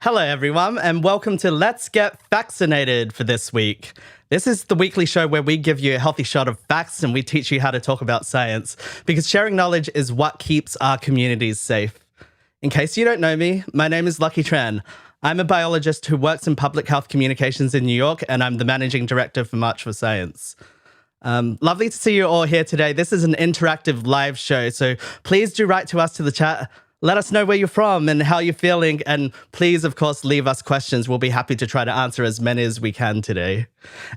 Hello, everyone, and welcome to Let's Get Vaccinated for this week. This is the weekly show where we give you a healthy shot of facts and we teach you how to talk about science, because sharing knowledge is what keeps our communities safe. In case you don't know me, my name is Lucky Tran. I'm a biologist who works in public health communications in New York, and I'm the managing director for March for Science. Lovely to see you all here today. This is an interactive live show, so please do write to us to the chat. Let us know where you're from and how you're feeling. And please, of course, leave us questions. We'll be happy to try to answer as many as we can today.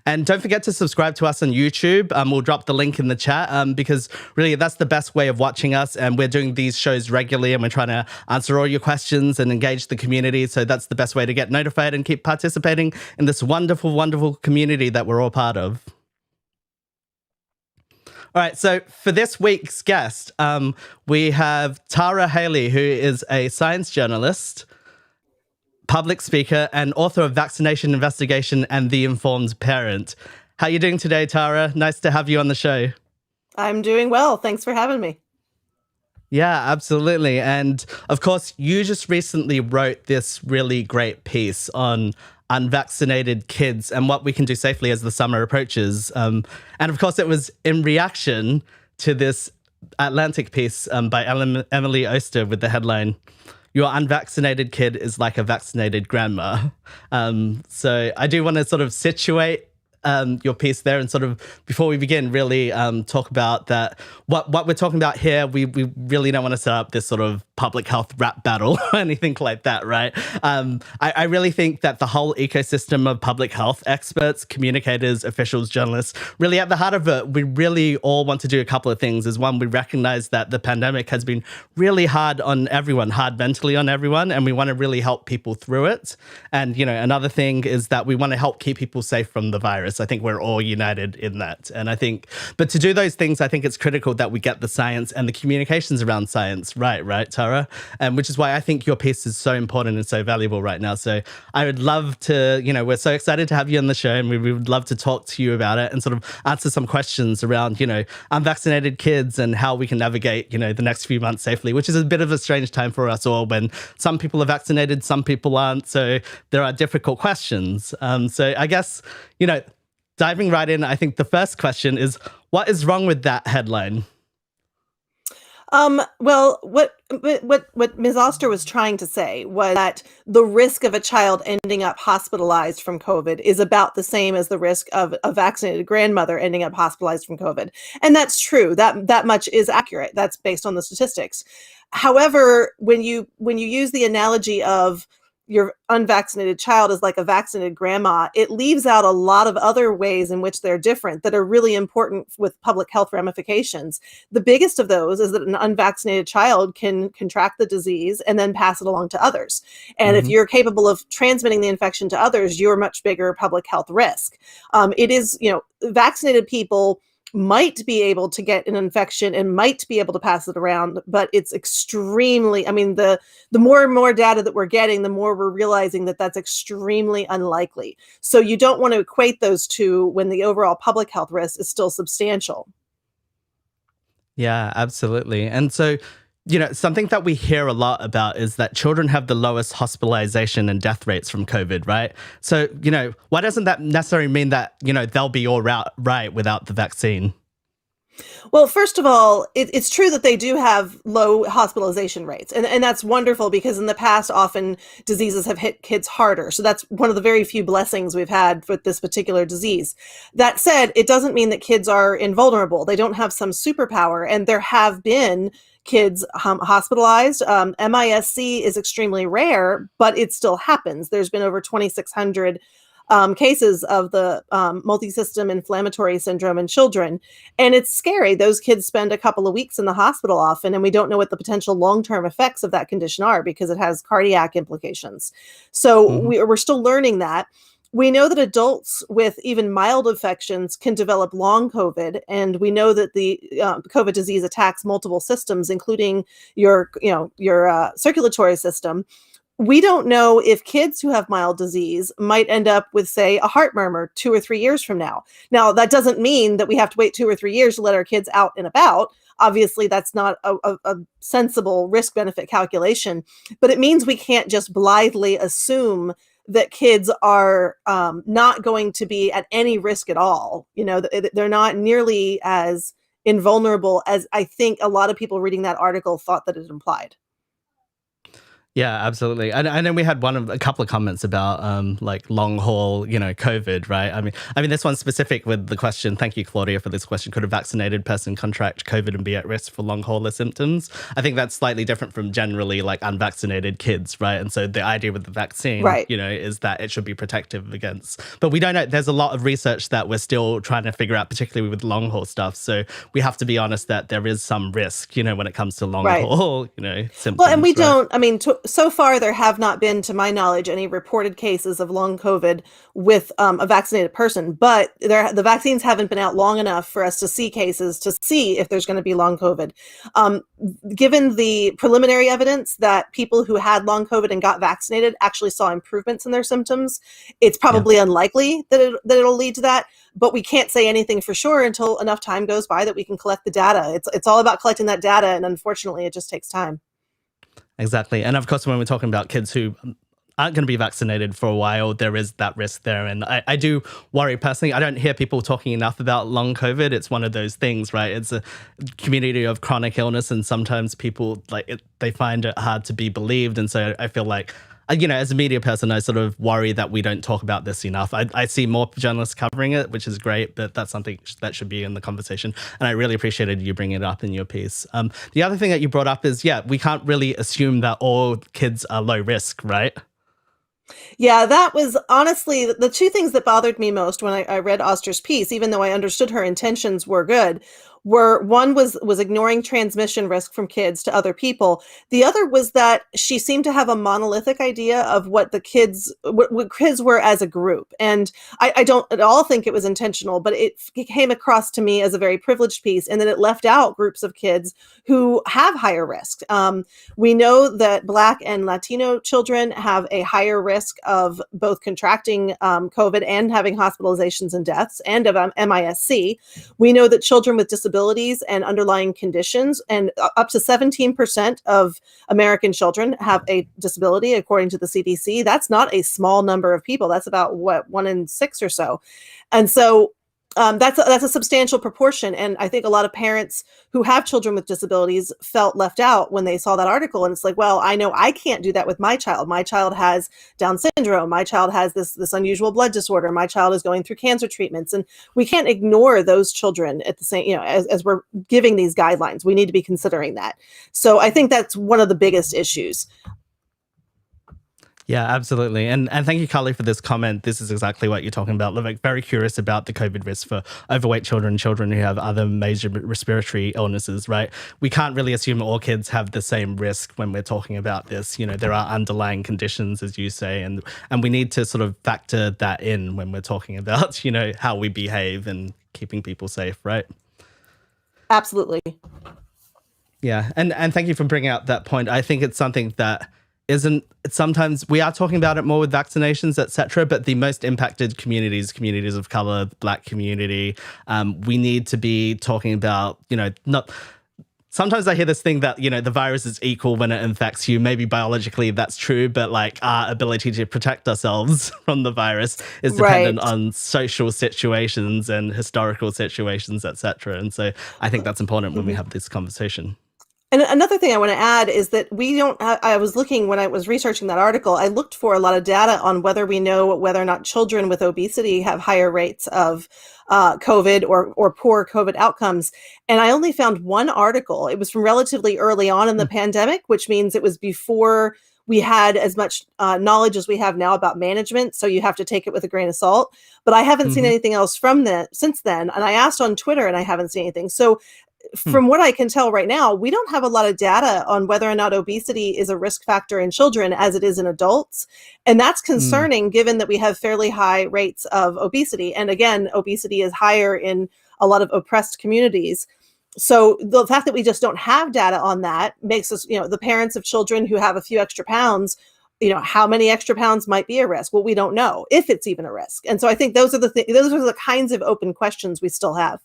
And don't forget to subscribe to us on YouTube. We'll drop the link in the chat because really that's the best way of watching us. And we're doing these shows regularly and we're trying to answer all your questions and engage the community. So that's the best way to get notified and keep participating in this wonderful, wonderful community that we're all part of. All right, so for this week's guest, we have Tara Haelle, who is a science journalist, public speaker, and author of Vaccination Investigation and The Informed Parent. How are you doing today, Tara? Nice to have you on the show. I'm doing well. Thanks for having me. Yeah, absolutely. And of course, you just recently wrote this really great piece on unvaccinated kids and what we can do safely as the summer approaches. And of course, it was in reaction to this Atlantic piece by Emily Oster with the headline, "Your unvaccinated kid is like a vaccinated grandma." So I do want to sort of situate your piece there and sort of, before we begin, really talk about that. What we're talking about here, we really don't want to set up this sort of public health rap battle or anything like that, right? I really think that the whole ecosystem of public health experts, communicators, officials, journalists, really at the heart of it, we really all want to do a couple of things. Is one, we recognize that the pandemic has been really hard on everyone, hard mentally on everyone, and we want to really help people through it. And, you know, another thing is that we want to help keep people safe from the virus. I think we're all united in that. And I think, but to do those things, I think it's critical that we get the science and the communications around science right, Tara? Which is why I think your piece is so important and so valuable right now. So I would love to, you know, we're so excited to have you on the show and we would love to talk to you about it and sort of answer some questions around, you know, unvaccinated kids and how we can navigate, you know, the next few months safely, which is a bit of a strange time for us all when some people are vaccinated, some people aren't. So there are difficult questions. So I guess, you know, diving right in, I think the first question is, what is wrong with that headline? Well, what Ms. Oster was trying to say was that the risk of a child ending up hospitalized from COVID is about the same as the risk of a vaccinated grandmother ending up hospitalized from COVID. And that's true. That much is accurate. That's based on the statistics. However, when you use the analogy of your unvaccinated child is like a vaccinated grandma, it leaves out a lot of other ways in which they're different that are really important with public health ramifications. The biggest of those is that an unvaccinated child can contract the disease and then pass it along to others. And if you're capable of transmitting the infection to others, you're a much bigger public health risk. It is, you know, vaccinated people might be able to get an infection and might be able to pass it around, but it's extremely, I mean, the more and more data that we're getting, the more we're realizing that that's extremely unlikely. So you don't want to equate those two when the overall public health risk is still substantial. Yeah, absolutely. And so, you know, something that we hear a lot about is that children have the lowest hospitalization and death rates from COVID, right? So, you know, why doesn't that necessarily mean that, you know, they'll be all right without the vaccine? Well, first of all, it's true that they do have low hospitalization rates. And that's wonderful because in the past, often diseases have hit kids harder. So that's one of the very few blessings we've had with this particular disease. That said, it doesn't mean that kids are invulnerable. They don't have some superpower. And there have been kids hospitalized. MISC is extremely rare, but it still happens. There's been over 2,600 cases of the multisystem inflammatory syndrome in children. And it's scary. Those kids spend a couple of weeks in the hospital often, and we don't know what the potential long-term effects of that condition are because it has cardiac implications. So we're still learning that. We know that adults with even mild infections can develop long COVID, and we know that the COVID disease attacks multiple systems, including your circulatory system. We don't know if kids who have mild disease might end up with, say, a heart murmur 2 or 3 years from now. Now, that doesn't mean that we have to wait 2 or 3 years to let our kids out and about. Obviously, that's not a sensible risk-benefit calculation, but it means we can't just blithely assume that kids are not going to be at any risk at all. You know, they're not nearly as invulnerable as I think a lot of people reading that article thought that it implied. Yeah, absolutely. And I know we had a couple of comments about like long haul, COVID, right? I mean, this one's specific with the question. Thank you, Claudia, for this question. Could a vaccinated person contract COVID and be at risk for long hauler symptoms? I think that's slightly different from generally like unvaccinated kids, right? And so the idea with the vaccine, Right. is that it should be protective against. But we don't know. There's a lot of research that we're still trying to figure out, particularly with long haul stuff. So we have to be honest that there is some risk, when it comes to long Right. haul, symptoms. Well, and we right? don't, I mean, so far there have not been, to my knowledge, any reported cases of long COVID with a vaccinated person, but the vaccines haven't been out long enough for us to see cases to see if there's going to be long COVID. Um, Given the preliminary evidence that people who had long COVID and got vaccinated actually saw improvements in their symptoms, it's probably unlikely that it'll lead to that. But we can't say anything for sure until enough time goes by that we can collect the data. It's all about collecting that data, and unfortunately, it just takes time. Exactly. And of course, when we're talking about kids who aren't going to be vaccinated for a while, there is that risk there. And I do worry personally. I don't hear people talking enough about long COVID. It's one of those things, right? It's a community of chronic illness, and sometimes people they find it hard to be believed. And so I feel like, as a media person, I sort of worry that we don't talk about this enough. I see more journalists covering it, which is great, but that's something that should be in the conversation. And I really appreciated you bringing it up in your piece. The other thing that you brought up is, we can't really assume that all kids are low risk, right? Yeah, that was honestly the two things that bothered me most when I read Oster's piece, even though I understood her intentions were good, were one was ignoring transmission risk from kids to other people. The other was that she seemed to have a monolithic idea of what what kids were as a group. And I don't at all think it was intentional, but it came across to me as a very privileged piece, and that it left out groups of kids who have higher risk. We know that Black and Latino children have a higher risk of both contracting COVID and having hospitalizations and deaths, and of MISC. We know that children with disabilities and underlying conditions, and up to 17% of American children have a disability, according to the CDC. That's not a small number of people. That's about 1 in 6 or so. And so that's a substantial proportion. And I think a lot of parents who have children with disabilities felt left out when they saw that article. And it's like, well, I know I can't do that with my child. My child has Down syndrome. My child has this unusual blood disorder. My child is going through cancer treatments. And we can't ignore those children at the same, as we're giving these guidelines. We need to be considering that. So I think that's one of the biggest issues. Yeah, absolutely. And thank you, Carly, for this comment. This is exactly what you're talking about. Like, very curious about the COVID risk for overweight children who have other major respiratory illnesses, right? We can't really assume all kids have the same risk when we're talking about this. There are underlying conditions, as you say, and we need to sort of factor that in when we're talking about, how we behave and keeping people safe, right? Absolutely. Yeah. And thank you for bringing out that point. I think it's something that sometimes we are talking about it more with vaccinations, etc. But the most impacted communities of color, the Black community, we need to be talking about, not. Sometimes I hear this thing that, the virus is equal when it infects you. Maybe biologically that's true, but like our ability to protect ourselves from the virus is dependent on social situations and historical situations, etc. And so I think that's important when we have this conversation. And another thing I want to add is that I was looking when I was researching that article, I looked for a lot of data on whether we know whether or not children with obesity have higher rates of COVID or poor COVID outcomes. And I only found one article. It was from relatively early on in the pandemic, which means it was before we had as much knowledge as we have now about management. So you have to take it with a grain of salt. But I haven't seen anything else from that since then. And I asked on Twitter and I haven't seen anything. So from what I can tell right now, we don't have a lot of data on whether or not obesity is a risk factor in children as it is in adults. And that's concerning given that we have fairly high rates of obesity. And again, obesity is higher in a lot of oppressed communities. So the fact that we just don't have data on that makes us, the parents of children who have a few extra pounds, how many extra pounds might be a risk? Well, we don't know if it's even a risk. And so I think those are the kinds of open questions we still have.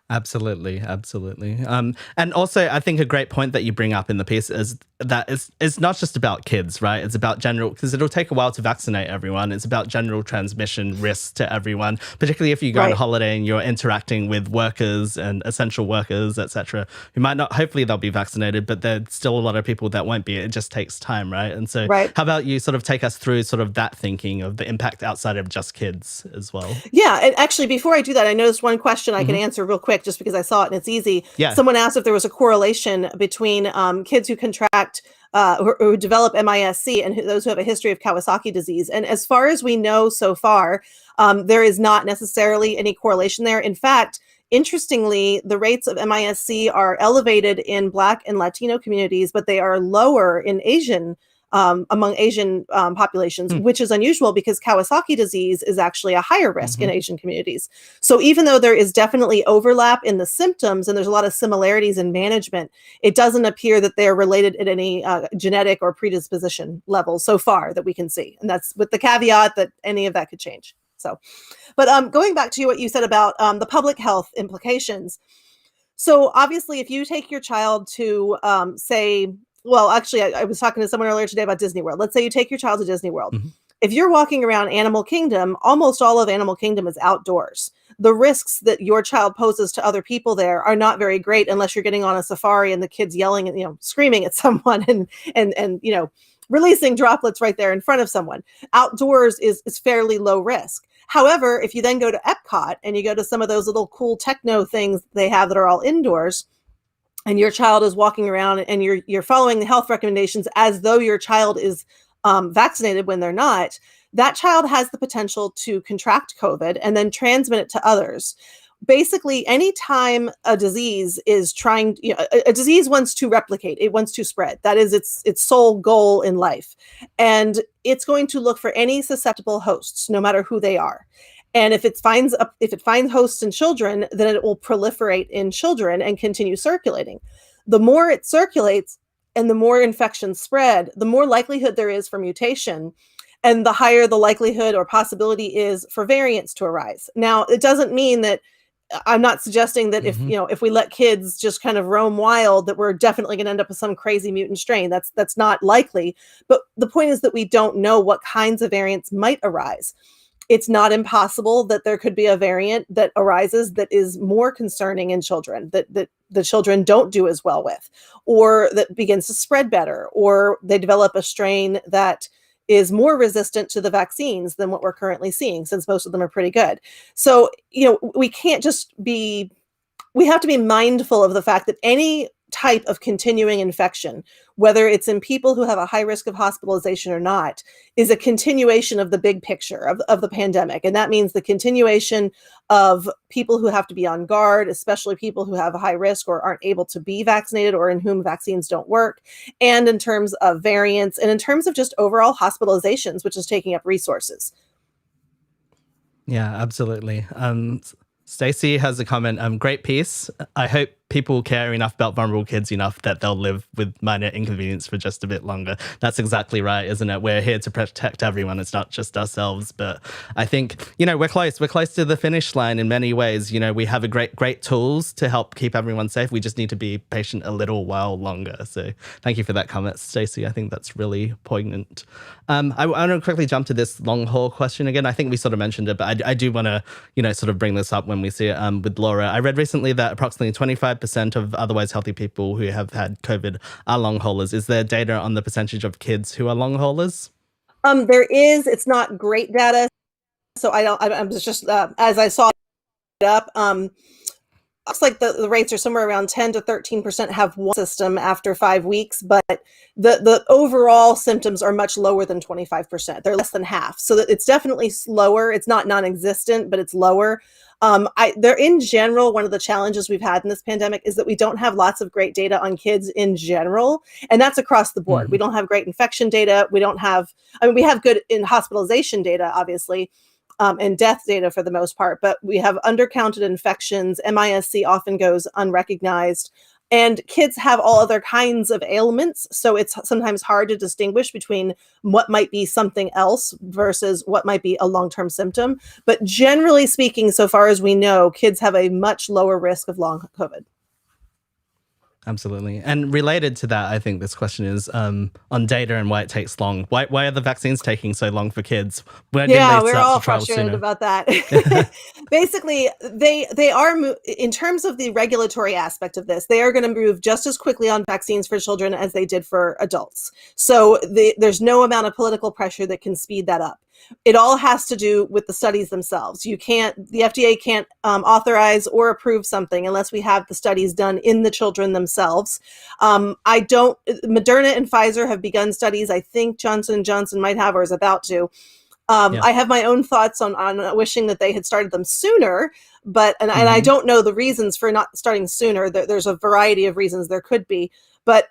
Absolutely, absolutely. And also, I think a great point that you bring up in the piece is that it's not just about kids, right? It's about general, because it'll take a while to vaccinate everyone. It's about general transmission risks to everyone, particularly if you go on Right. holiday and you're interacting with workers and essential workers, etc., who might not, hopefully they'll be vaccinated, but there's still a lot of people that won't be. It just takes time, right? And so Right. how about you sort of take us through sort of that thinking of the impact outside of just kids as well? Yeah, and actually, before I do that, I noticed one question I can Hmm. answer real quick just because I saw it and it's easy. Yeah. Someone asked if there was a correlation between kids who contract who develop MISC and those who have a history of Kawasaki disease. And as far as we know so far, there is not necessarily any correlation there. In fact, interestingly, the rates of MISC are elevated in Black and Latino communities, but they are lower in Asian among Asian populations, Hmm. which is unusual because Kawasaki disease is actually a higher risk Hmm. in Asian communities. So even though there is definitely overlap in the symptoms and there's a lot of similarities in management, it doesn't appear that they're related at any genetic or predisposition level so far that we can see. And that's with the caveat that any of that could change. So, but going back to what you said about the public health implications, so obviously, if you take your child to, say, well, actually, I was talking to someone earlier today about Disney World. Let's say you take your child to Disney World. Hmm. If you're walking around Animal Kingdom, almost all of Animal Kingdom is outdoors. The risks that your child poses to other people there are not very great unless you're getting on a safari and the kid's yelling and screaming at someone and releasing droplets right there in front of someone. Outdoors is fairly low risk. However, if you then go to Epcot and you go to some of those little cool techno things they have that are all indoors, and your child is walking around and you're following the health recommendations as though your child is vaccinated when they're not, that child has the potential to contract COVID and then transmit it to others. Basically, anytime a disease is trying, a disease wants to replicate, it wants to spread. That is its sole goal in life, and it's going to look for any susceptible hosts, no matter who they are. And if it finds hosts in children, then it will proliferate in children and continue circulating. The more it circulates and the more infections spread, the more likelihood there is for mutation, and the higher the likelihood or possibility is for variants to arise. Now, it doesn't mean that I'm not suggesting that Hmm. if we let kids just kind of roam wild, that we're definitely going to end up with some crazy mutant strain. That's not likely. But the point is that we don't know what kinds of variants might arise. It's not impossible that there could be a variant that arises that is more concerning in children, that the children don't do as well with, or that begins to spread better, or they develop a strain that is more resistant to the vaccines than what we're currently seeing, since most of them are pretty good. So, we can't just be we have to be mindful of the fact that any type of continuing infection, whether it's in people who have a high risk of hospitalization or not, is a continuation of the big picture of the pandemic. And that means the continuation of people who have to be on guard, especially people who have a high risk or aren't able to be vaccinated or in whom vaccines don't work, and in terms of variants, and in terms of just overall hospitalizations, which is taking up resources. Yeah, absolutely. Stacey has a comment. Great piece. I hope people care enough about vulnerable kids enough that they'll live with minor inconvenience for just a bit longer. That's exactly right, isn't it? We're here to protect everyone. It's not just ourselves. But I think, we're close. We're close to the finish line in many ways. We have a great tools to help keep everyone safe. We just need to be patient a little while longer. So thank you for that comment, Stacey. I think that's really poignant. I want to quickly jump to this long haul question again. I think we sort of mentioned it, but I do want to, sort of bring this up when we see it with Laura. I read recently that approximately 25% of otherwise healthy people who have had COVID are long haulers. Is there data on the percentage of kids who are long haulers? There is. It's not great data, so I'm just as I saw it up. Looks like the rates are somewhere around 10 to 13% have one system after 5 weeks, but the overall symptoms are much lower than 25%. They're less than half. So it's definitely slower. It's not non-existent, but it's lower. They're in general, one of the challenges we've had in this pandemic is that we don't have lots of great data on kids in general. And that's across the board. We don't have great infection data. We have good in hospitalization data, obviously. And death data for the most part, but we have undercounted infections. MISC often goes unrecognized. And kids have all other kinds of ailments, so it's sometimes hard to distinguish between what might be something else versus what might be a long-term symptom. But generally speaking, so far as we know, kids have a much lower risk of long COVID. Absolutely. And related to that, I think this question is on data and why it takes long. Why are the vaccines taking so long for kids? Why didn't Yeah, they we're start all to trial frustrated sooner? about that. Basically, they are in terms of the regulatory aspect of this, they are going to move just as quickly on vaccines for children as they did for adults. So there's no amount of political pressure that can speed that up. It all has to do with the studies themselves. The FDA can't authorize or approve something unless we have the studies done in the children themselves. Moderna and Pfizer have begun studies. I think Johnson & Johnson might have or is about to. Yeah. I have my own thoughts on wishing that they had started them sooner, and I Mhm. don't know the reasons for not starting sooner. There's a variety of reasons there could be, but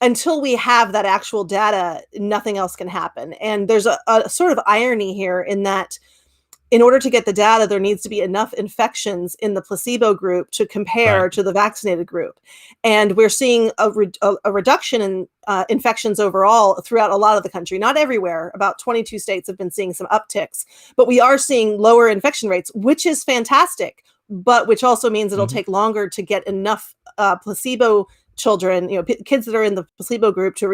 until we have that actual data, nothing else can happen. And there's a sort of irony here in that in order to get the data, there needs to be enough infections in the placebo group to compare Right. to the vaccinated group. And we're seeing a reduction in infections overall throughout a lot of the country. Not everywhere. About 22 states have been seeing some upticks, but we are seeing lower infection rates, which is fantastic, but which also means it'll Mhm. take longer to get enough placebo children, kids that are in the placebo group to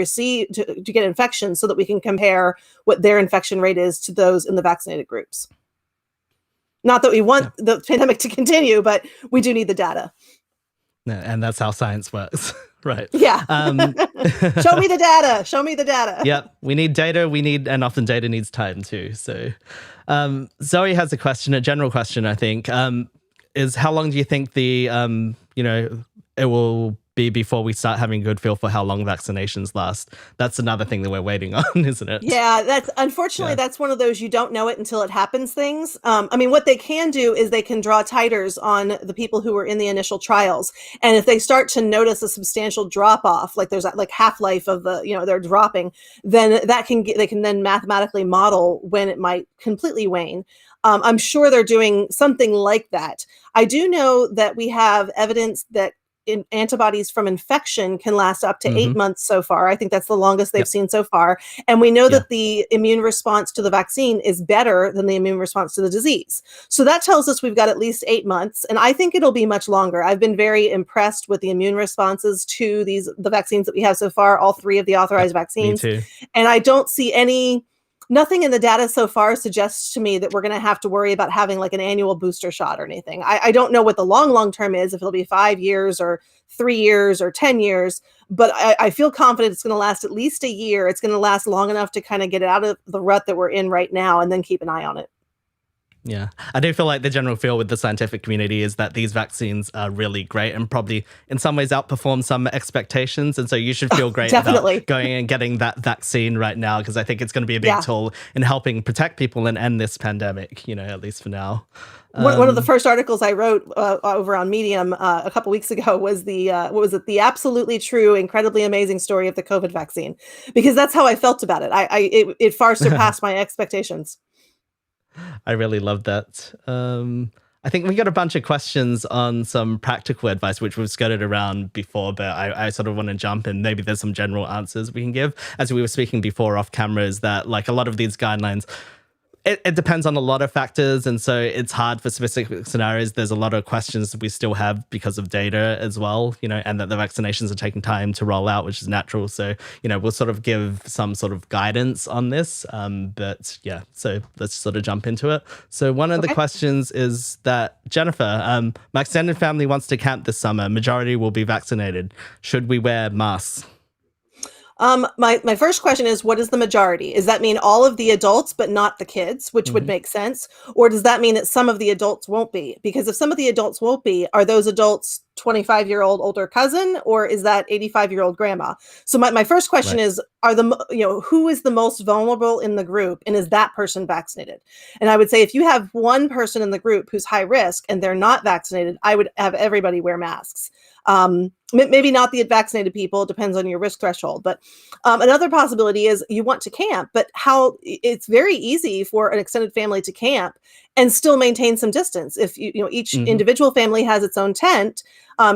get infections so that we can compare what their infection rate is to those in the vaccinated groups. Not that we want Yeah. the pandemic to continue, but we do need the data. No, and that's how science works. Right. Yeah. Um, Show me the data. Show me the data. yeah, we need data. And often data needs time too. So, Zoe has a question, a general question, I think, is how long do you think it will be before we start having a good feel for how long vaccinations last? That's another thing that we're waiting on, isn't it? Yeah, unfortunately Yeah. that's one of those you don't know it until it happens things. I mean, what they can do is they can draw titers on the people who were in the initial trials, and if they start to notice a substantial drop off, like there's like half-life of they're dropping, then they can then mathematically model when it might completely wane. I'm sure they're doing something like that. I do know that we have evidence that antibodies from infection can last up to 8 Hmm. months so far. I think that's the longest they've Yep. seen so far. And we know Yeah. that the immune response to the vaccine is better than the immune response to the disease. So that tells us we've got at least 8 months. And I think it'll be much longer. I've been very impressed with the immune responses to the vaccines that we have so far, all three of the authorized Yep. Me vaccines. too. And I don't see nothing in the data so far suggests to me that we're going to have to worry about having like an annual booster shot or anything. I don't know what the long term is, if it'll be 5 years or 3 years or 10 years, but I feel confident it's going to last at least a year. It's going to last long enough to kind of get out of the rut that we're in right now and then keep an eye on it. Yeah, I do feel like the general feel with the scientific community is that these vaccines are really great and probably in some ways outperform some expectations. And so you should feel great about Definitely. going and getting that vaccine right now, because I think it's going to be a big Yeah. tool in helping protect people and end this pandemic, at least for now. One of the first articles I wrote over on Medium a couple weeks ago was what was it? The absolutely true, incredibly amazing story of the COVID vaccine, because that's how I felt about it. It far surpassed my expectations. I really love that. I think we got a bunch of questions on some practical advice, which we've skirted around before, but I sort of want to jump in. Maybe there's some general answers we can give. As we were speaking before off camera, is that like a lot of these guidelines, it depends on a lot of factors, and so it's hard for specific scenarios. There's a lot of questions that we still have because of data as well, and that the vaccinations are taking time to roll out, which is natural. So, we'll sort of give some sort of guidance on this. But yeah, so let's sort of jump into it. So one of the Okay. questions is that, Jennifer, my extended family wants to camp this summer. Majority will be vaccinated. Should we wear masks? My first question is, what is the majority? Does that mean all of the adults, but not the kids, which would Mhm. make sense? Or does that mean that some of the adults won't be? Because if some of the adults won't be, are those adults 25-year-old older cousin, or is that 85-year-old grandma? So my first question Right. is, who is the most vulnerable in the group, and is that person vaccinated? And I would say if you have one person in the group who's high risk and they're not vaccinated, I would have everybody wear masks. Maybe not the vaccinated people, it depends on your risk threshold. But another possibility is you want to camp, but it's very easy for an extended family to camp and still maintain some distance. If each Hmm. individual family has its own tent,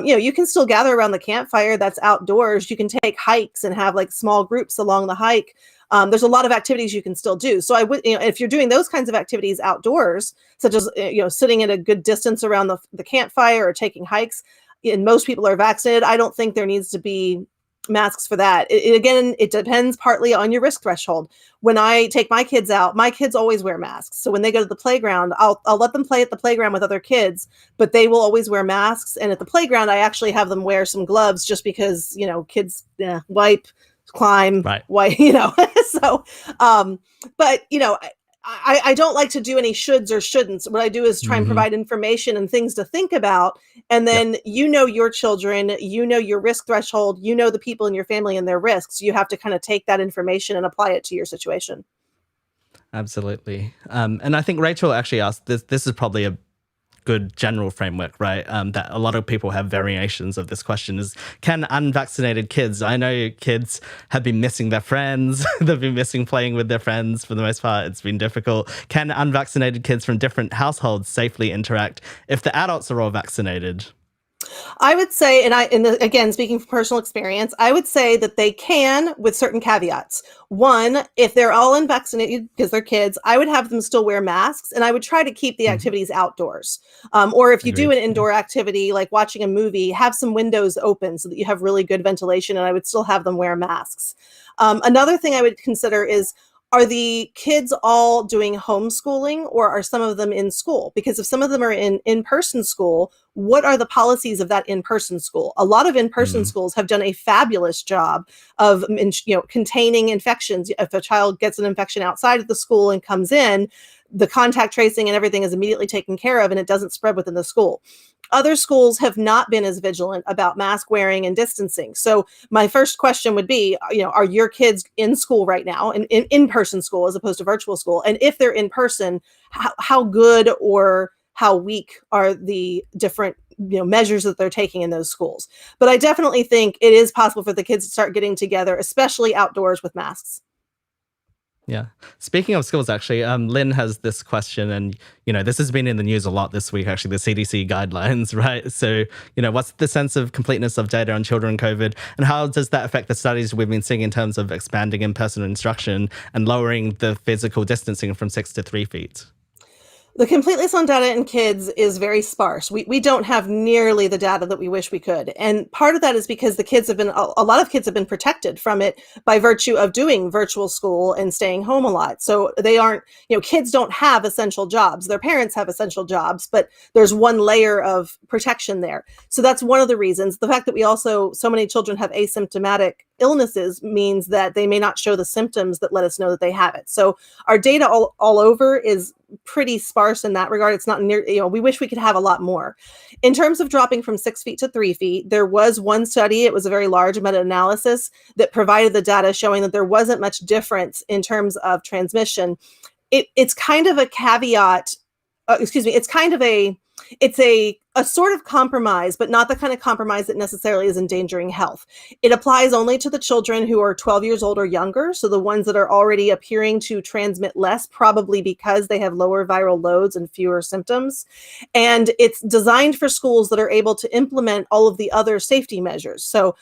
you can still gather around the campfire that's outdoors. You can take hikes and have like small groups along the hike. There's a lot of activities you can still do. So I would, if you're doing those kinds of activities outdoors, such as sitting at a good distance around the campfire or taking hikes, and most people are vaccinated, I don't think there needs to be masks for that. Again, it depends partly on your risk threshold. When I take my kids out, my kids always wear masks. So when they go to the playground, I'll let them play at the playground with other kids, but they will always wear masks. And at the playground, I actually have them wear some gloves just because, kids wipe, climb, Right. wipe, so, but, I don't like to do any shoulds or shouldn'ts. What I do is try and Hmm. provide information and things to think about. And Yep. then your children, your risk threshold, the people in your family and their risks. You have to kind of take that information and apply it to your situation. Absolutely. And I think Rachel actually asked this. This is probably a good general framework, right? That a lot of people have variations of this question is, can unvaccinated kids, I know kids have been missing their friends, they've been missing playing with their friends for the most part, it's been difficult. Can unvaccinated kids from different households safely interact if the adults are all vaccinated? I would say, again, speaking from personal experience, I would say that they can with certain caveats. One, if they're all unvaccinated because they're kids, I would have them still wear masks and I would try to keep the Mhm. activities outdoors. Or if you do Agreed. an Yeah. indoor activity like watching a movie, have some windows open so that you have really good ventilation, and I would still have them wear masks. Another thing I would consider is, are the kids all doing homeschooling or are some of them in school? Because if some of them are in-person school, what are the policies of that in-person school? A lot of in-person Mm. schools have done a fabulous job of containing infections. If a child gets an infection outside of the school and comes in, the contact tracing and everything is immediately taken care of and it doesn't spread within the school. Other schools have not been as vigilant about mask wearing and distancing. So my first question would be, are your kids in school right now, in-person school as opposed to virtual school? And if they're in person, how good or how weak are the different measures that they're taking in those schools? But I definitely think it is possible for the kids to start getting together, especially outdoors with masks. Yeah. Speaking of schools, actually, Lynn has this question, and this has been in the news a lot this week. Actually, the CDC guidelines, right? So, what's the sense of completeness of data on children COVID, and how does that affect the studies we've been seeing in terms of expanding in-person instruction and lowering the physical distancing from 6 to 3 feet? The completeness on data in kids is very sparse. We don't have nearly the data that we wish we could. And part of that is because a lot of kids have been protected from it by virtue of doing virtual school and staying home a lot. So they aren't, kids don't have essential jobs. Their parents have essential jobs, but there's one layer of protection there. So that's one of the reasons. The fact that so many children have asymptomatic illnesses means that they may not show the symptoms that let us know that they have it. So our data all over is pretty sparse in that regard. It's not near, we wish we could have a lot more. In terms of dropping from 6 feet to 3 feet, there was one study, it was a very large meta-analysis that provided the data showing that there wasn't much difference in terms of transmission. It's kind of a caveat, excuse me, it's a sort of compromise, but not the kind of compromise that necessarily is endangering health. It applies only to the children who are 12 years old or younger, so the ones that are already appearing to transmit less, probably because they have lower viral loads and fewer symptoms. And it's designed for schools that are able to implement all of the other safety measures. So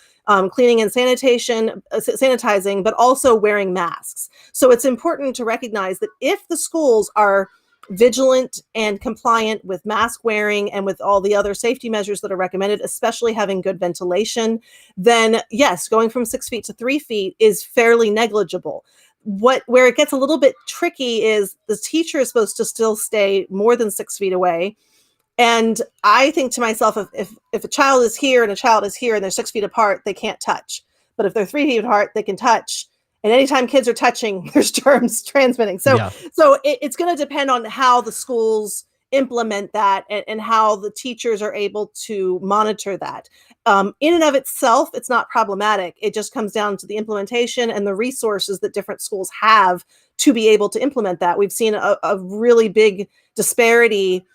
cleaning and sanitizing, but also wearing masks. So it's important to recognize that if the schools are vigilant and compliant with mask wearing and with all the other safety measures that are recommended, especially having good ventilation, then yes, going from 6 feet to 3 feet is fairly negligible. Where it gets a little bit tricky is the teacher is supposed to still stay more than 6 feet away. And I think to myself, if a child is here and a child is here and they're 6 feet apart, they can't touch. But if they're 3 feet apart, they can touch. And anytime kids are touching, there's germs transmitting. So, Yeah. it's going to depend on how the schools implement that and how the teachers are able to monitor that. In and of itself, it's not problematic. It just comes down to the implementation and the resources that different schools have to be able to implement that. We've seen a really big disparity,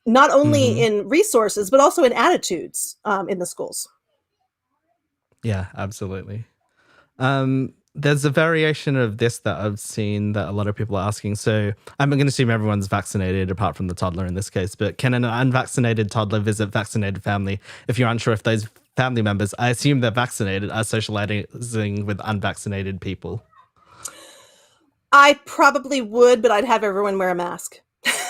not only Hmm. in resources, but also in attitudes in the schools. Yeah, absolutely. There's a variation of this that I've seen that a lot of people are asking. So I'm going to assume everyone's vaccinated apart from the toddler in this case, but can an unvaccinated toddler visit vaccinated family if you're unsure if those family members, I assume they're vaccinated, are socializing with unvaccinated people? I probably would, but I'd have everyone wear a mask.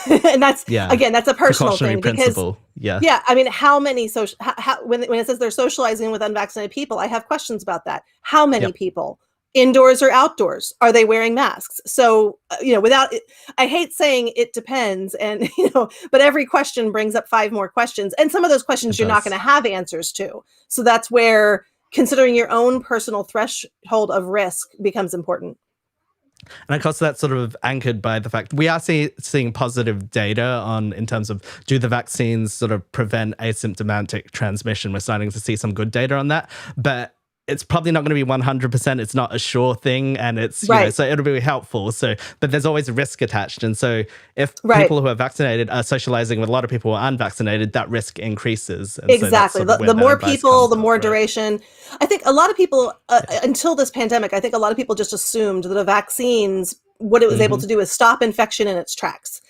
And that's, Yeah. again, that's a personal Precautionary thing because, principle. Yeah. yeah, I mean, how many social, when it says they're socializing with unvaccinated people, I have questions about that. How many Yep. people? Indoors or outdoors? Are they wearing masks? So, without it, I hate saying it depends. And, but every question brings up 5 more questions. And some of those It questions you're not going does. to have answers to. So that's where considering your own personal threshold of risk becomes important. And of course, that's sort of anchored by the fact we are seeing positive data on in terms of do the vaccines sort of prevent asymptomatic transmission. We're starting to see some good data on that, but it's probably not going to be 100%. It's not a sure thing. And it's, Right. so it'll be helpful. So, but there's always a risk attached. And so if Right. people who are vaccinated are socializing with a lot of people who are unvaccinated, that risk increases. And so that's Exactly. sort of where The that more advice people, comes the up, more right? duration. I think a lot of people, Yeah. until this pandemic, I think a lot of people just assumed that a vaccines, what it was able Hmm. to do is stop infection in its tracks.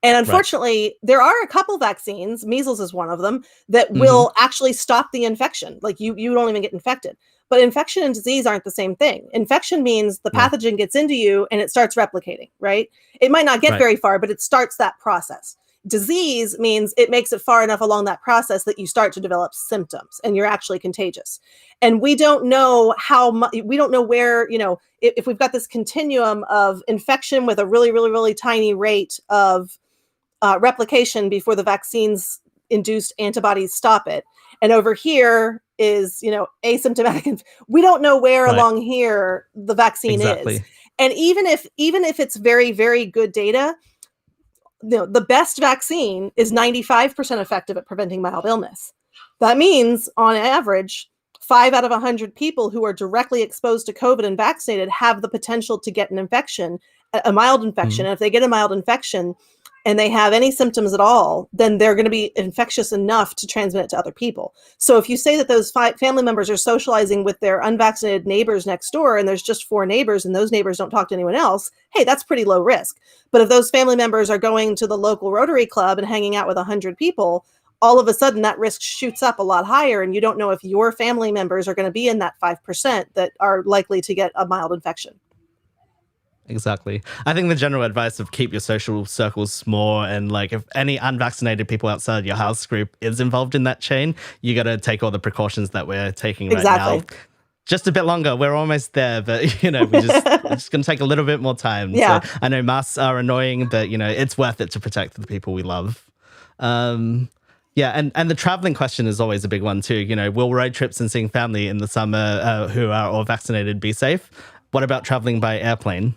And Right. unfortunately, there are a couple vaccines, measles is one of them, that Hmm. will actually stop the infection. Like you don't even get infected. But infection and disease aren't the same thing. Infection means the No. pathogen gets into you and it starts replicating, right? It might not get Right. very far, but it starts that process. Disease means it makes it far enough along that process that you start to develop symptoms and you're actually contagious. And we don't know how much, we don't know where, if we've got this continuum of infection with a really, really, really tiny rate of replication before the vaccines induced antibodies stop it. And over here is, asymptomatic. We don't know where Right. along here the vaccine is. Exactly. And even if it's very, very good data, the best vaccine is 95% effective at preventing mild illness. That means, on average, 5 out of 100 people who are directly exposed to COVID and vaccinated have the potential to get an infection, a mild infection. Mhm. And if they get a mild infection and they have any symptoms at all, then they're going to be infectious enough to transmit it to other people. So if you say that those 5 family members are socializing with their unvaccinated neighbors next door and there's just 4 neighbors and those neighbors don't talk to anyone else, hey, that's pretty low risk. But if those family members are going to the local Rotary Club and hanging out with 100 people, all of a sudden that risk shoots up a lot higher. And you don't know if your family members are going to be in that 5% that are likely to get a mild infection. Exactly. I think the general advice of keep your social circles small, and like if any unvaccinated people outside your house group is involved in that chain, you got to take all the precautions that we're taking right now. Exactly. Just a bit longer. We're almost there, but it's just going to take a little bit more time. So Yeah. I know masks are annoying, but it's worth it to protect the people we love. Yeah, and the traveling question is always a big one too. Will road trips and seeing family in the summer who are all vaccinated be safe? What about traveling by airplane?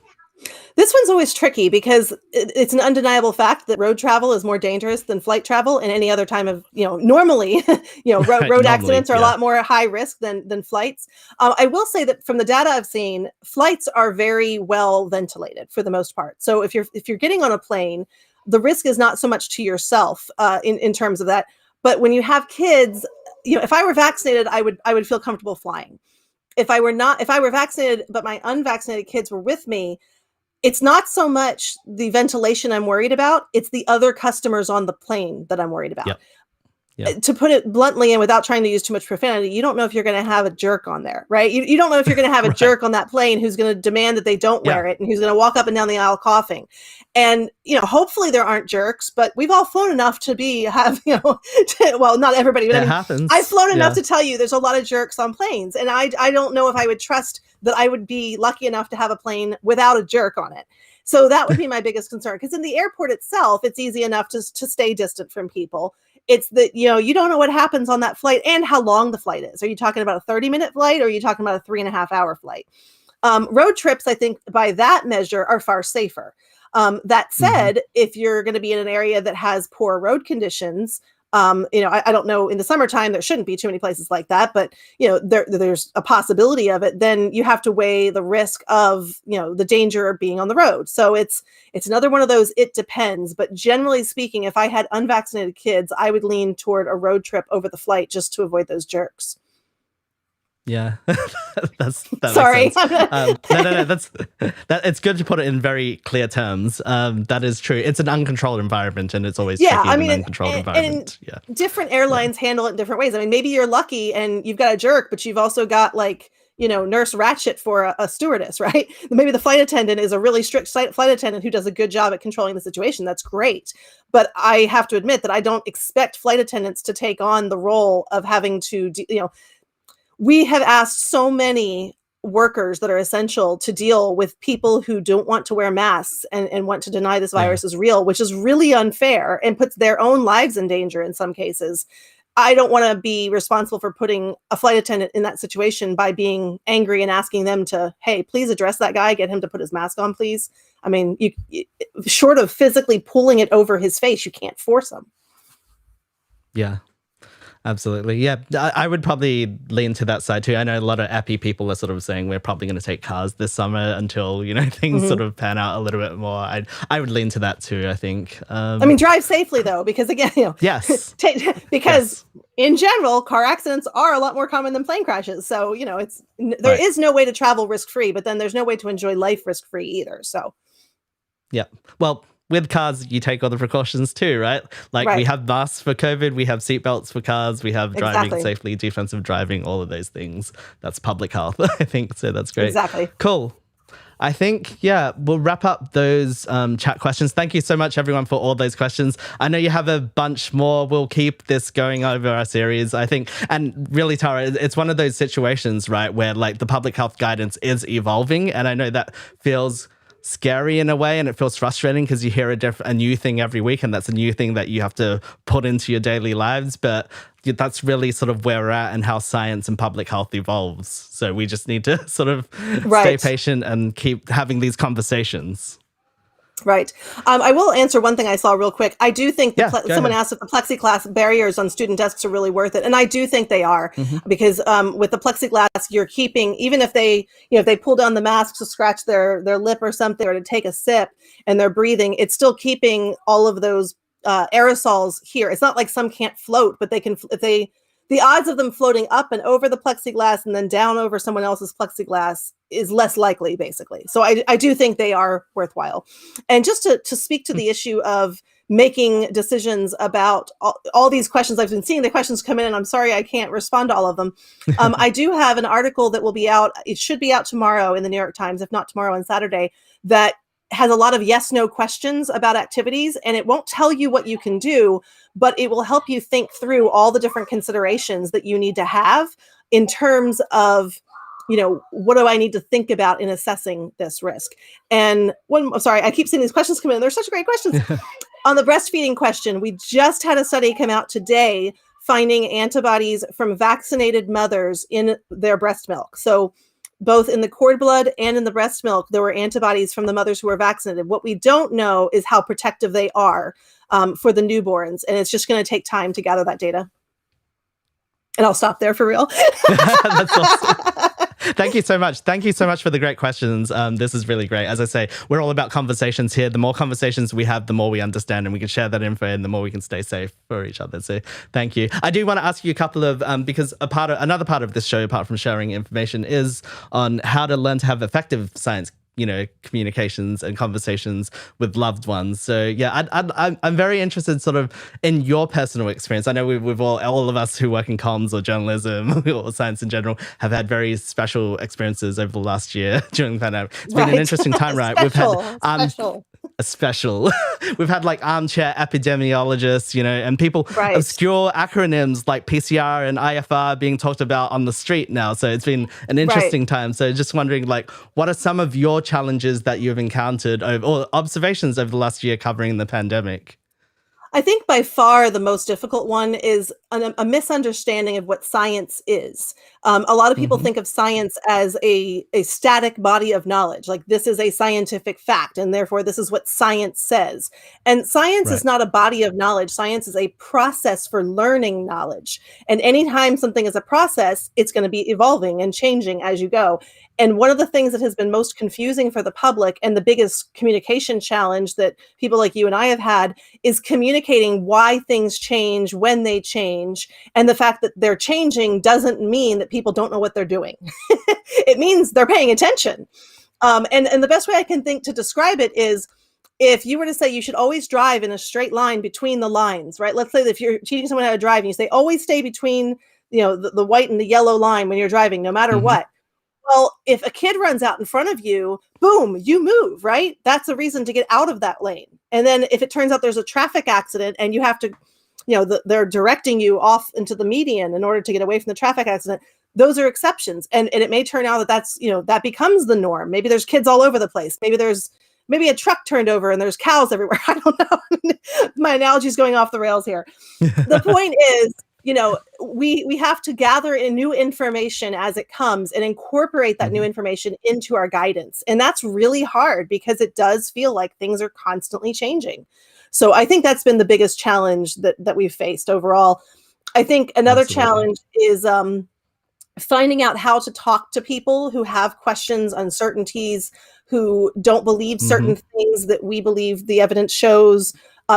This one's always tricky because it's an undeniable fact that road travel is more dangerous than flight travel and any other time of, normally, Right, road normally, accidents are a yeah. lot more high risk than flights. I will say that from the data I've seen, flights are very well ventilated for the most part. So if you're getting on a plane, the risk is not so much to yourself in terms of that. But when you have kids, if I were vaccinated, I would feel comfortable flying. If I were vaccinated, but my unvaccinated kids were with me, it's not so much the ventilation I'm worried about, it's the other customers on the plane that I'm worried about. Yep. Yep. To put it bluntly and without trying to use too much profanity, you don't know if you're going to have a jerk on there, right? You don't know if you're going to have a Right. jerk on that plane who's going to demand that they don't Yeah. wear it and who's going to walk up and down the aisle coughing. And, hopefully there aren't jerks, but we've all flown enough to well, not everybody, but I It mean, I've happens. flown enough Yeah. to tell you there's a lot of jerks on planes. And I don't know if I would trust that I would be lucky enough to have a plane without a jerk on it. So that would be my biggest concern because in the airport itself, it's easy enough to stay distant from people. It's that, you don't know what happens on that flight and how long the flight is. Are you talking about a 30-minute flight or are you talking about a 3.5-hour flight? Road trips, I think by that measure are far safer. That Hmm. said, if you're going to be in an area that has poor road conditions, I don't know, in the summertime, there shouldn't be too many places like that, but there's a possibility of it. Then you have to weigh the risk of, the danger of being on the road. So it's another one of those, it depends. But generally speaking, if I had unvaccinated kids, I would lean toward a road trip over the flight just to avoid those jerks. Yeah, that Sorry. makes sense. No. It's good to put it in very clear terms. That is true. It's an uncontrolled environment, and it's always Yeah, tricky I in an mean, uncontrolled environment. Yeah, different airlines handle it in different ways. I mean, maybe you're lucky and you've got a jerk, but you've also got like, Nurse Ratchet for a stewardess, right? Maybe the flight attendant is a really strict flight attendant who does a good job at controlling the situation. That's great. But I have to admit that I don't expect flight attendants to take on the role of having to, we have asked so many workers that are essential to deal with people who don't want to wear masks and want to deny this yeah, virus is real, which is really unfair and puts their own lives in danger in some cases. I don't want to be responsible for putting a flight attendant in that situation by being angry and asking them to, hey, please address that guy, get him to put his mask on, please. I mean, short of physically pulling it over his face, you can't force him. yeah. Absolutely. Yeah, I would probably lean to that side too. I know a lot of appy people are sort of saying we're probably going to take cars this summer until, things sort of pan out a little bit more. I would lean to that too, I think. I mean, drive safely though, because again, yes. because in general, car accidents are a lot more common than plane crashes. So, there is no way to travel risk-free, but then there's no way to enjoy life risk-free either. So, yeah. Well, with cars, you take all the precautions too, right? Like we have masks for COVID, we have seatbelts for cars, we have driving safely, defensive driving, all of those things. That's public health, I think. So that's great. Exactly. Cool. I think, we'll wrap up those chat questions. Thank you so much, everyone, for all those questions. I know you have a bunch more. We'll keep this going over our series, I think. And really, Tara, it's one of those situations, right, where like the public health guidance is evolving. And I know that feels scary in a way, and it feels frustrating because you hear a new thing every week, and that's a new thing that you have to put into your daily lives. But that's really sort of where we're at and how science and public health evolves. So we just need to sort of stay patient and keep having these conversations. Right. I will answer one thing I saw real quick. I do think someone asked if the plexiglass barriers on student desks are really worth it. And I do think they are, because with the plexiglass, you're keeping, even if they, if they pull down the mask to scratch their lip or something, or to take a sip and they're breathing, it's still keeping all of those aerosols here. It's not like some can't float, but they can, the odds of them floating up and over the plexiglass and then down over someone else's plexiglass is less likely, basically. So I do think they are worthwhile. And just to speak to the issue of making decisions about all these questions, I've been seeing the questions come in, and I'm sorry I can't respond to all of them. I do have an article that will be out. It should be out tomorrow in the New York Times, if not tomorrow on Saturday, that has a lot of yes/no questions about activities, and it won't tell you what you can do, but it will help you think through all the different considerations that you need to have in terms of, what do I need to think about in assessing this risk? And I keep seeing these questions come in. They're such great questions. On the breastfeeding question, we just had a study come out today finding antibodies from vaccinated mothers in their breast milk. So both in the cord blood and in the breast milk, there were antibodies from the mothers who were vaccinated. What we don't know is how protective they are for the newborns. And it's just going to take time to gather that data. And I'll stop there for real. That's awesome. Thank you so much. Thank you so much for the great questions. This is really great. As I say, we're all about conversations here. The more conversations we have, the more we understand, and we can share that info, and the more we can stay safe for each other. So thank you. I do want to ask you a couple of, because another part of this show, apart from sharing information, is on how to learn to have effective science communications and conversations with loved ones. So I'm very interested sort of in your personal experience. I know we've all of us who work in comms or journalism or science in general have had very special experiences over the last year during the pandemic. It's been an interesting time, right? We've had like armchair epidemiologists, and people obscure acronyms like PCR and IFR being talked about on the street now. So it's been an interesting time. So just wondering, like, what are some of your challenges that you've encountered or observations over the last year covering the pandemic? I think by far the most difficult one is a misunderstanding of what science is. A lot of people think of science as a static body of knowledge, like this is a scientific fact, and therefore this is what science says. And science is not a body of knowledge. Science is a process for learning knowledge. And anytime something is a process, it's going to be evolving and changing as you go. And one of the things that has been most confusing for the public and the biggest communication challenge that people like you and I have had is communicating why things change when they change. And the fact that they're changing doesn't mean that people don't know what they're doing. It means they're paying attention. And the best way I can think to describe it is, if you were to say you should always drive in a straight line between the lines, right? Let's say that if you're teaching someone how to drive and you say, always stay between, the white and the yellow line when you're driving, no matter what. Well, if a kid runs out in front of you, boom, you move, right? That's a reason to get out of that lane. And then if it turns out there's a traffic accident and you have to, they're directing you off into the median in order to get away from the traffic accident, those are exceptions. And it may turn out that that becomes the norm. Maybe there's kids all over the place. Maybe a truck turned over and there's cows everywhere. I don't know. My analogy is going off the rails here. The point is, we have to gather in new information as it comes and incorporate that new information into our guidance. And that's really hard because it does feel like things are constantly changing. So I think that's been the biggest challenge that we've faced overall. I think another challenge is finding out how to talk to people who have questions, uncertainties, who don't believe certain things that we believe the evidence shows,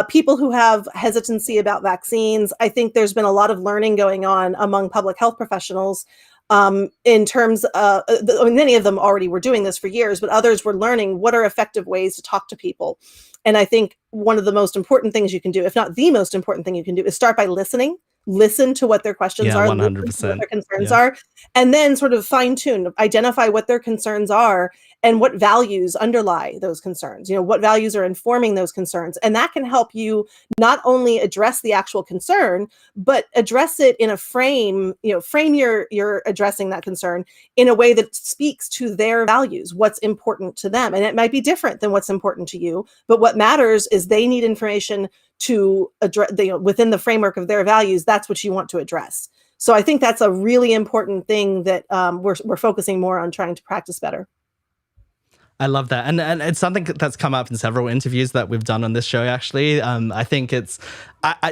people who have hesitancy about vaccines. I think there's been a lot of learning going on among public health professionals in terms of, many of them already were doing this for years, but others were learning what are effective ways to talk to people. And I think one of the most important things you can do, if not the most important thing you can do, is start by listening. Listen to what their questions are, 100%. Listen to what their concerns are, and then sort of fine tune, identify what their concerns are and what values underlie those concerns. What values are informing those concerns. And that can help you not only address the actual concern, but address it in a frame you're addressing that concern in a way that speaks to their values, what's important to them. And it might be different than what's important to you, but what matters is they need information to address, within the framework of their values. That's what you want to address. So I think that's a really important thing that we're focusing more on trying to practice better. I love that. And it's something that's come up in several interviews that we've done on this show, actually. I think it's,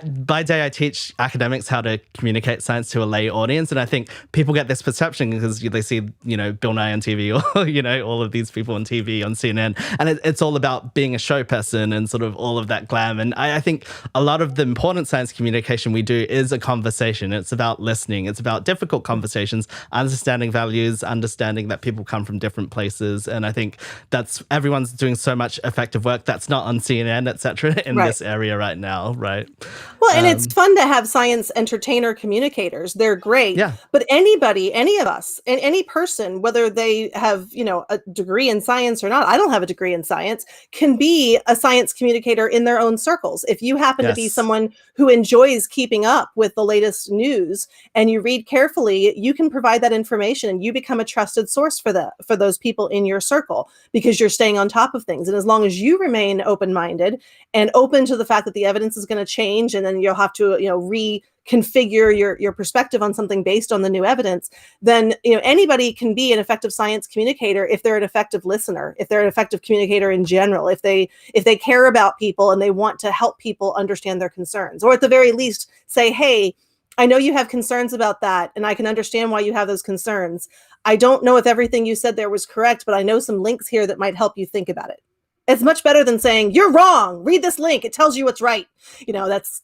by day I teach academics how to communicate science to a lay audience. And I think people get this perception because they see, Bill Nye on TV or, all of these people on TV, on CNN. And it's all about being a show person and sort of all of that glam. And I think a lot of the important science communication we do is a conversation. It's about listening. It's about difficult conversations, understanding values, understanding that people come from different places. And I think everyone's doing so much effective work that's not on CNN, etc. in this area right now, right? Well, and it's fun to have science entertainer communicators. They're great. Yeah. But anybody, any of us, and any person, whether they have, a degree in science or not, I don't have a degree in science, can be a science communicator in their own circles. If you happen to be someone who enjoys keeping up with the latest news and you read carefully, you can provide that information and you become a trusted source for those people in your circle, because you're staying on top of things. And as long as you remain open-minded and open to the fact that the evidence is going to change, and then you'll have to, reconfigure your perspective on something based on the new evidence, then, anybody can be an effective science communicator if they're an effective listener, if they're an effective communicator in general, if they care about people and they want to help people understand their concerns, or at the very least say, hey, I know you have concerns about that, and I can understand why you have those concerns. I don't know if everything you said there was correct, but I know some links here that might help you think about it. It's much better than saying, you're wrong, read this link, it tells you what's right. That's...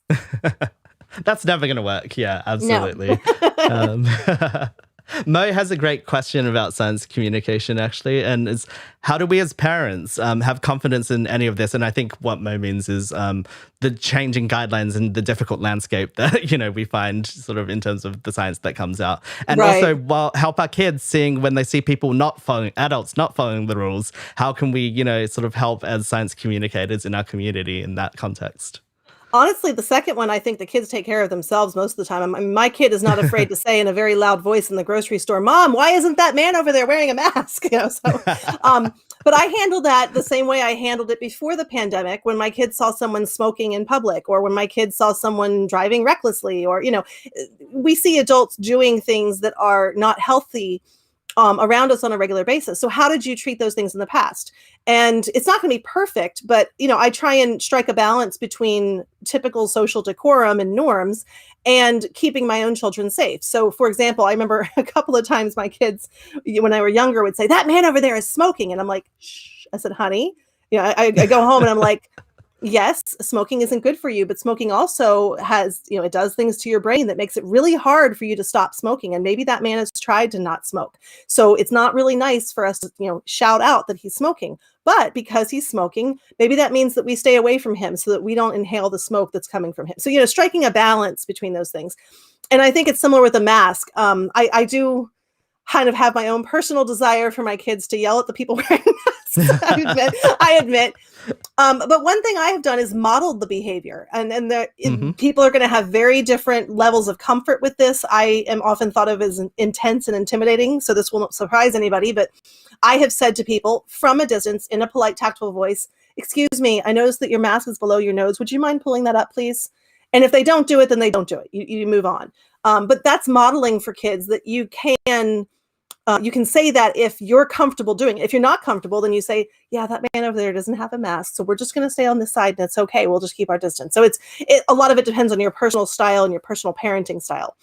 That's never going to work. Yeah, absolutely. No. Mo has a great question about science communication, actually, and is how do we as parents have confidence in any of this? And I think what Mo means is the changing guidelines and the difficult landscape that, we find sort of in terms of the science that comes out. And also help our kids seeing when they see people adults not following the rules, how can we, sort of help as science communicators in our community in that context? Honestly, the second one, I think the kids take care of themselves most of the time. I mean, my kid is not afraid to say in a very loud voice in the grocery store, "Mom, why isn't that man over there wearing a mask?" But I handled that the same way I handled it before the pandemic, when my kids saw someone smoking in public, or when my kids saw someone driving recklessly, or, we see adults doing things that are not healthy around us on a regular basis. So how did you treat those things in the past? And it's not going to be perfect, but I try and strike a balance between typical social decorum and norms and keeping my own children safe. So, for example, I remember a couple of times my kids, when I were younger, would say, "That man over there is smoking," and I'm like, "Shh." I said, "Honey," I go home and I'm like, yes, smoking isn't good for you, but smoking also has, it does things to your brain that makes it really hard for you to stop smoking. And maybe that man has tried to not smoke. So it's not really nice for us to, shout out that he's smoking. But because he's smoking, maybe that means that we stay away from him so that we don't inhale the smoke that's coming from him. So, striking a balance between those things. And I think it's similar with the mask. I do kind of have my own personal desire for my kids to yell at the people wearing masks. I admit. But one thing I have done is modeled the behavior, and people are going to have very different levels of comfort with this. I am often thought of as intense and intimidating, so this will not surprise anybody, but I have said to people from a distance in a polite, tactful voice, "Excuse me, I noticed that your mask is below your nose. Would you mind pulling that up, please?" And if they don't do it, then they don't do it. You move on. But that's modeling for kids that you can say that if you're comfortable doing it. If you're not comfortable, then you say, "Yeah, that man over there doesn't have a mask, so we're just going to stay on this side and it's okay. We'll just keep our distance." So a lot of it depends on your personal style and your personal parenting style.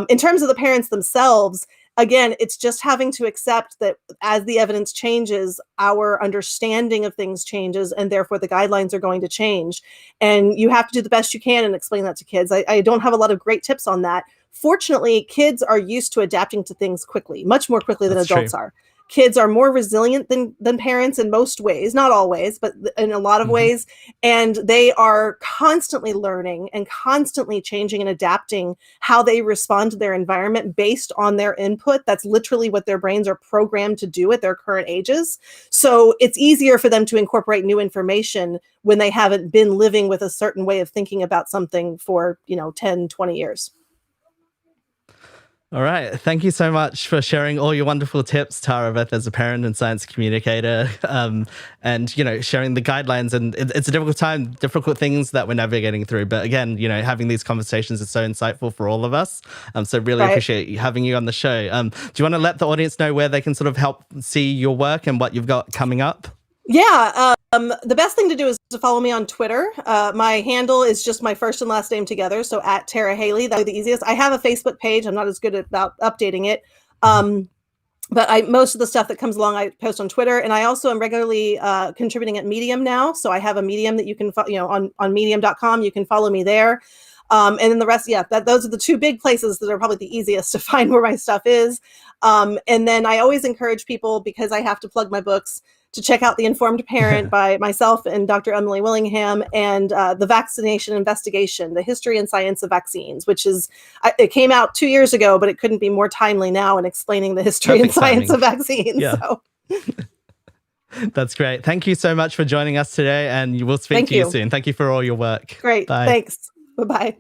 In terms of the parents themselves, again, it's just having to accept that as the evidence changes, our understanding of things changes, and therefore the guidelines are going to change. And you have to do the best you can and explain that to kids. I don't have a lot of great tips on that. Fortunately, kids are used to adapting to things quickly, much more quickly than adults are. Kids are more resilient than parents in most ways, not always, but in a lot of ways. And they are constantly learning and constantly changing and adapting how they respond to their environment based on their input. That's literally what their brains are programmed to do at their current ages. So it's easier for them to incorporate new information when they haven't been living with a certain way of thinking about something for, 10, 20 years. All right. Thank you so much for sharing all your wonderful tips, Tara, both as a parent and science communicator, and, sharing the guidelines. And it's a difficult time, difficult things that we're navigating through. But again, having these conversations is so insightful for all of us. So really appreciate having you on the show. Do you want to let the audience know where they can sort of help see your work and what you've got coming up? Yeah. The best thing to do is to follow me on Twitter. My handle is just my first and last name together. So at Tara Haelle, that would be the easiest. I have a Facebook page. I'm not as good about updating it. But most of the stuff that comes along, I post on Twitter. And I also am regularly contributing at Medium now. So I have a Medium that you can, on medium.com, you can follow me there. And then the rest, those are the two big places that are probably the easiest to find where my stuff is. And then I always encourage people, because I have to plug my books, to check out The Informed Parent by myself and Dr. Emily Willingham, and The Vaccination Investigation, The History and Science of Vaccines, which it came out 2 years ago, but it couldn't be more timely now in explaining the history and science of vaccines. Yeah. So. That's great. Thank you so much for joining us today, and we'll speak to you soon. Thank you for all your work. Great. Bye. Thanks. Bye-bye.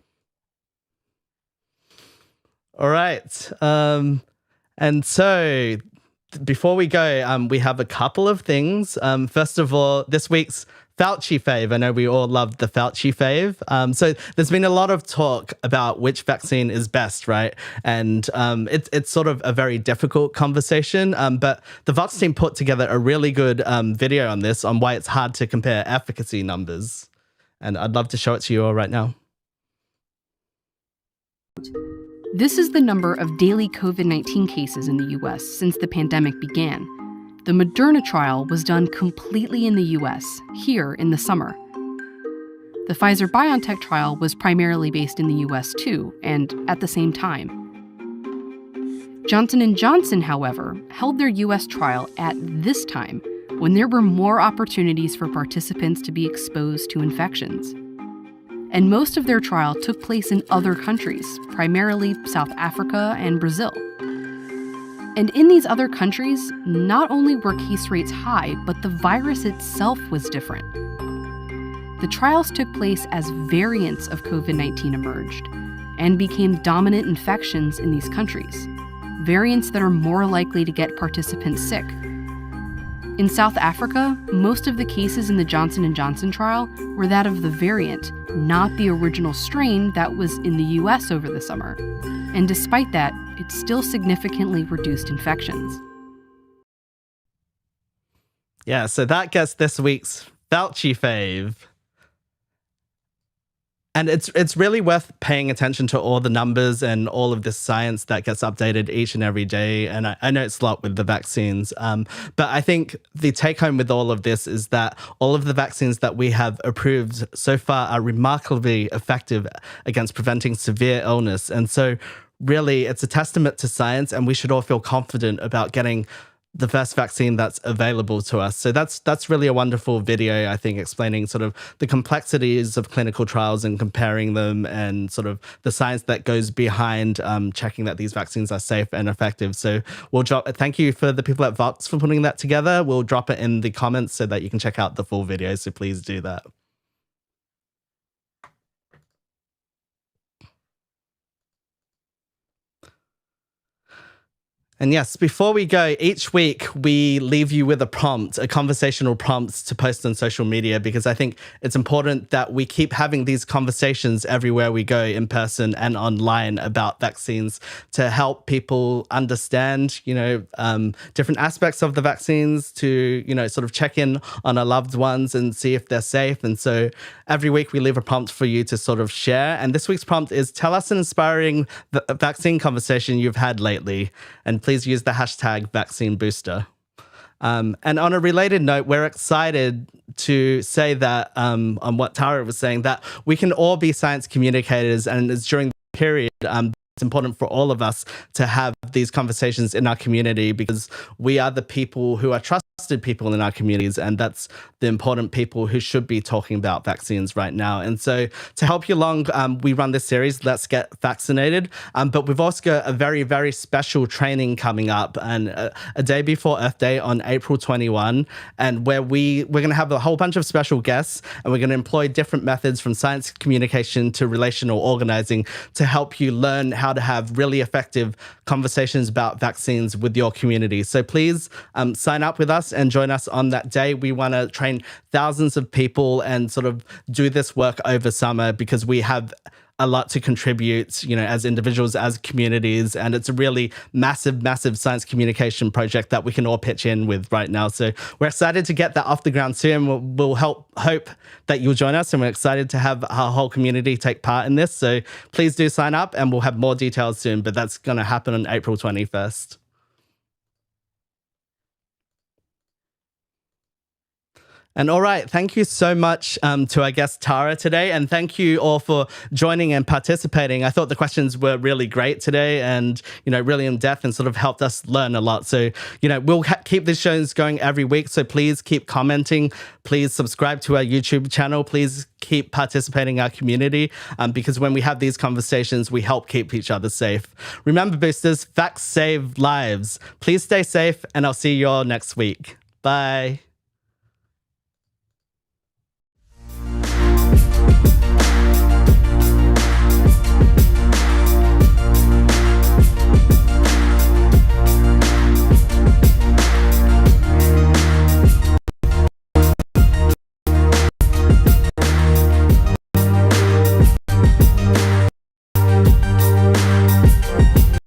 All right. And so before we go, we have a couple of things. First of all, this week's Fauci fave. I know we all love the Fauci fave. So there's been a lot of talk about which vaccine is best, right? And it's sort of a very difficult conversation. But the Vox team put together a really good video on this, on why it's hard to compare efficacy numbers. And I'd love to show it to you all right now. This is the number of daily COVID-19 cases in the U.S. since the pandemic began. The Moderna trial was done completely in the U.S., here in the summer. The Pfizer-BioNTech trial was primarily based in the U.S. too, and at the same time. Johnson & Johnson, however, held their U.S. trial at this time, when there were more opportunities for participants to be exposed to infections. And most of their trial took place in other countries, primarily South Africa and Brazil. And in these other countries, not only were case rates high, but the virus itself was different. The trials took place as variants of COVID-19 emerged and became dominant infections in these countries, variants that are more likely to get participants sick. In South Africa, most of the cases in the Johnson & Johnson trial were that of the variant, not the original strain that was in the US over the summer. And despite that, it still significantly reduced infections. Yeah, so that gets this week's Fauci fave. And it's really worth paying attention to all the numbers and all of this science that gets updated each and every day. And I know it's a lot with the vaccines, but I think the take home with all of this is that all of the vaccines that we have approved so far are remarkably effective against preventing severe illness. And so really, it's a testament to science, and we should all feel confident about getting the first vaccine that's available to us. So that's really a wonderful video, I think, explaining sort of the complexities of clinical trials and comparing them, and sort of the science that goes behind checking that these vaccines are safe and effective. So thank you for the people at Vox for putting that together. We'll drop it in the comments so that you can check out the full video. So please do that. And yes, before we go, each week we leave you with a conversational prompt to post on social media, because I think it's important that we keep having these conversations everywhere we go, in person and online, about vaccines, to help people understand, different aspects of the vaccines, to, sort of check in on our loved ones and see if they're safe. And so every week we leave a prompt for you to sort of share. And this week's prompt is: tell us an inspiring vaccine conversation you've had lately. And please use the hashtag vaccine booster. And on a related note, we're excited to say that, on what Tara was saying, that we can all be science communicators, and it's during the period, it's important for all of us to have these conversations in our community, because we are the people who are trusted people in our communities, and that's the important people who should be talking about vaccines right now. And so to help you along, we run this series, Let's Get Vaccinated, but we've also got a very, very special training coming up, and a day before Earth Day on April 21, and where we're going to have a whole bunch of special guests, and we're going to employ different methods from science communication to relational organizing to help you learn how to have really effective conversations about vaccines with your community. So please sign up with us and join us on that day. We want to train thousands of people and sort of do this work over summer, because we have a lot to contribute, as individuals, as communities, and it's a really massive, massive science communication project that we can all pitch in with right now. So we're excited to get that off the ground soon. We'll hope that you'll join us, and we're excited to have our whole community take part in this. So please do sign up, and we'll have more details soon, but that's going to happen on April 21st. And all right, thank you so much to our guest Tara today, and thank you all for joining and participating. I thought the questions were really great today, and really in depth, and sort of helped us learn a lot. So we'll keep these shows going every week. So please keep commenting. Please subscribe to our YouTube channel. Please keep participating in our community, because when we have these conversations, we help keep each other safe. Remember, boosters, facts save lives. Please stay safe, and I'll see you all next week. Bye.